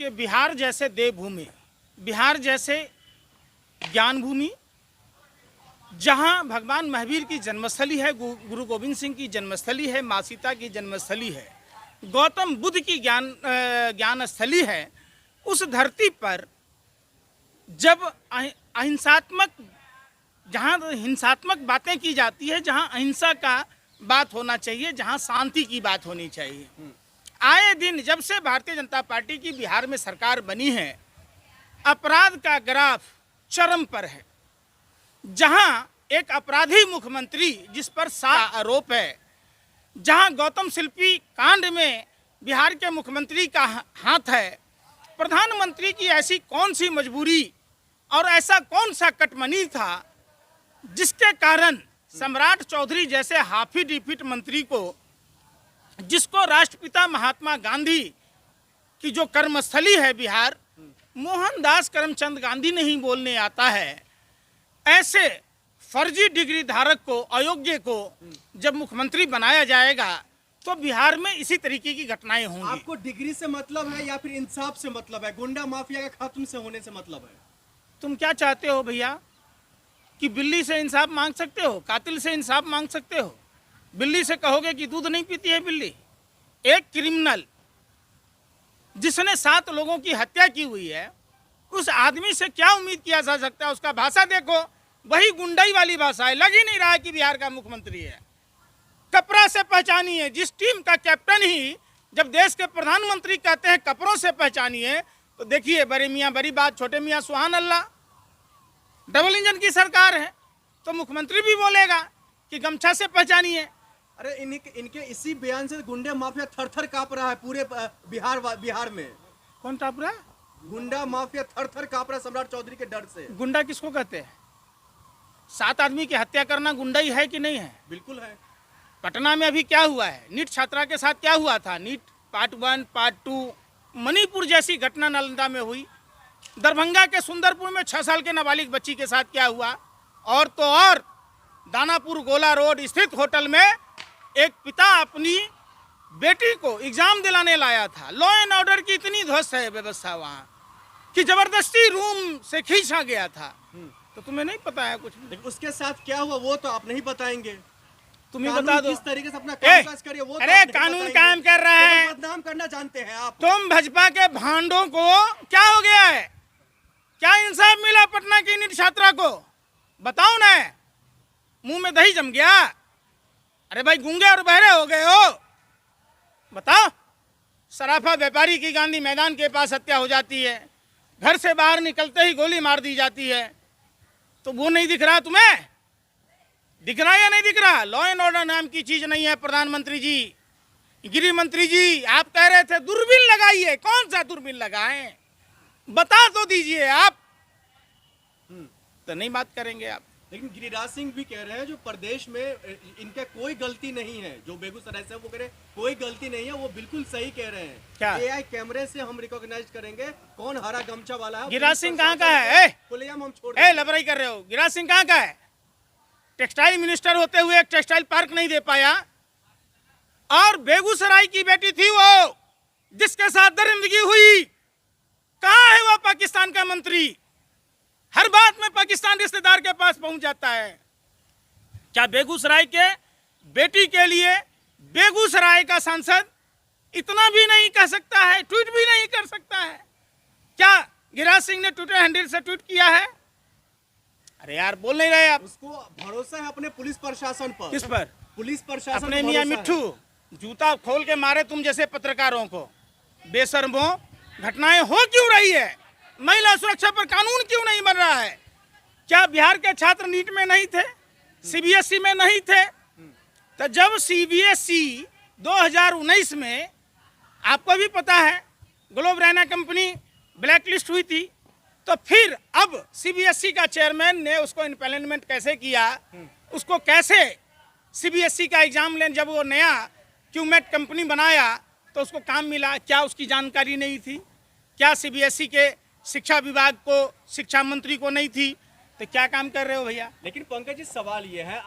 कि बिहार जैसे देवभूमि, बिहार जैसे ज्ञान भूमि, जहां भगवान महावीर की जन्मस्थली है, गुरु गोविंद सिंह की जन्मस्थली है, माँ सीता की जन्मस्थली है, गौतम बुद्ध की ज्ञान स्थली है, उस धरती पर जब हिंसात्मक बातें की जाती है, जहां अहिंसा का बात होना चाहिए, जहां शांति की बात होनी चाहिए, आए दिन जब से भारतीय जनता पार्टी की बिहार में सरकार बनी है, अपराध का ग्राफ चरम पर है। जहां एक अपराधी मुख्यमंत्री जिस पर 7 आरोप है, जहां गौतम शिल्पी कांड में बिहार के मुख्यमंत्री का हाथ है, प्रधानमंत्री की ऐसी कौन सी मजबूरी और ऐसा कौन सा कटमनी था जिसके कारण सम्राट चौधरी जैसे हाफी डिफिट मंत्री को, जिसको राष्ट्रपिता महात्मा गांधी की जो कर्मस्थली है बिहार, मोहनदास करमचंद गांधी नहीं बोलने आता है, ऐसे फर्जी डिग्री धारक को, अयोग्य को जब मुख्यमंत्री बनाया जाएगा तो बिहार में इसी तरीके की घटनाएं होंगी। आपको डिग्री से मतलब है या फिर इंसाफ से मतलब है, गुंडा माफिया का खात्मे से होने से मतलब है? तुम क्या चाहते हो भैया कि बिल्ली से इंसाफ मांग सकते हो, कातिल से इंसाफ मांग सकते हो? बिल्ली से कहोगे कि दूध नहीं पीती है बिल्ली? एक क्रिमिनल जिसने 7 लोगों की हत्या की हुई है, उस आदमी से क्या उम्मीद किया जा सकता है? उसका भाषा देखो, वही गुंडाई वाली भाषा है। लग ही नहीं रहा है कि बिहार का मुख्यमंत्री है। कपड़ा से पहचानिए। जिस टीम का कैप्टन ही जब देश के प्रधानमंत्री कहते हैं कपड़ों से पहचानिए, तो देखिए बड़े मियाँ बड़ी बात, छोटे मियाँ सुभान अल्लाह। डबल इंजन की सरकार है तो मुख्यमंत्री भी बोलेगा कि गमछा से पहचानिए। अरे इनके इसी बयान से गुंडे माफिया थर-थर कांप रहा है पूरे बिहार में। कौन कांप रहा है? गुंडा माफिया थर-थर कांप रहा है सम्राट चौधरी के डर से। गुंडा किसको कहते हैं? 7 आदमी की हत्या करना गुंडाई है कि नहीं है? बिल्कुल है। पटना में अभी क्या हुआ है? नीट छात्रा के साथ क्या हुआ था? नीट पार्ट 1, पार्ट 2, मणिपुर जैसी घटना नालंदा में हुई। दरभंगा के सुंदरपुर में 6 साल के नाबालिग बच्ची के साथ क्या हुआ? और तो और दानापुर गोला रोड स्थित होटल में एक पिता अपनी बेटी को एग्जाम दिलाने लाया था। लॉ एंड ऑर्डर की इतनी ध्वस्त है व्यवस्था वहाँ कि जबरदस्ती रूम से खींचा गया था। तो तुम्हें नहीं पता है कुछ? लेकिन उसके साथ क्या हुआ वो तो आप नहीं बताएंगे। तुम ही बता दो किस तरीके से अपना कामकाज करिए वो। अरे कानून काम कर रहा है, बदनाम करना जानते हैं आप। तुम भाजपा के भांडों को क्या हो गया है? क्या इंसाफ मिला पटना की नीट छात्रा को? बताओ ना, मुंह में दही जम गया? अरे भाई गूंगे और बहरे हो गए हो? बताओ। सराफा व्यापारी की गांधी मैदान के पास हत्या हो जाती है, घर से बाहर निकलते ही गोली मार दी जाती है, तो वो नहीं दिख रहा तुम्हें? दिख रहा या नहीं दिख रहा? लॉ एंड ऑर्डर नाम की चीज नहीं है। प्रधानमंत्री जी, गृह मंत्री जी, आप कह रहे थे दूरबीन लगाइए। कौन सा दूरबीन लगाएं? बता तो दीजिए आप। तो नहीं बात करेंगे आप। लेकिन गिरिराज सिंह भी कह रहे हैं जो प्रदेश में इनका कोई गलती नहीं है, जो बेगूसराय से वो कह रहे हैं कोई गलती नहीं है, वो बिल्कुल सही कह रहे हैं। क्या? AI कैमरे से हम रिकॉग्नाइज करेंगे कौन हरा गमछा वाला है। गिरिराज सिंह कहाँ का है? खुलेआम हम छोड़ लबराई कर रहे हो। गिरिराज सिंह कहाँ का है? टेक्सटाइल मिनिस्टर होते हुए एक टेक्सटाइल पार्क नहीं दे पाया। और बेगूसराय की बेटी थी वो जिसके साथ दरिंदगी हुई, कहाँ है वो पाकिस्तान का मंत्री? हर बात में पाकिस्तान रिश्तेदार के पास पहुंच जाता है। क्या बेगूसराय के बेटी के लिए बेगूसराय का सांसद इतना भी नहीं कह सकता है? ट्वीट भी नहीं कर सकता है? क्या गिरिराज सिंह ने ट्विटर हैंडल से ट्वीट किया है? अरे यार बोल नहीं रहे आप। उसको भरोसा है अपने पुलिस प्रशासन पर। किस पर? पुलिस प्रशासन। अपने मियां मिट्ठू जूता खोल के मारे तुम जैसे पत्रकारों को। बेशर्मों, घटनाएं हो क्यों रही है? महिला सुरक्षा पर कानून क्यों नहीं बन रहा है? क्या बिहार के छात्र नीट में नहीं थे? CBSE में नहीं थे? तो जब CBSE 2019 में, आपको भी पता है, globe Raina company black list हुई थी, तो फिर अब CBSE का चेयरमैन ने उसको इम्प्लीमेंट कैसे किया, उसको कैसे CBSE का एग्जाम लेने, जब वो नया क्यूमेट कंपनी बनाया तो उसको काम मिला, क्या उसकी जानकारी नहीं थी? क्या CBSE के शिक्षा विभाग को, शिक्षा मंत्री को नहीं थी? तो क्या काम कर रहे हो भैया? लेकिन पंकज जी सवाल ये है,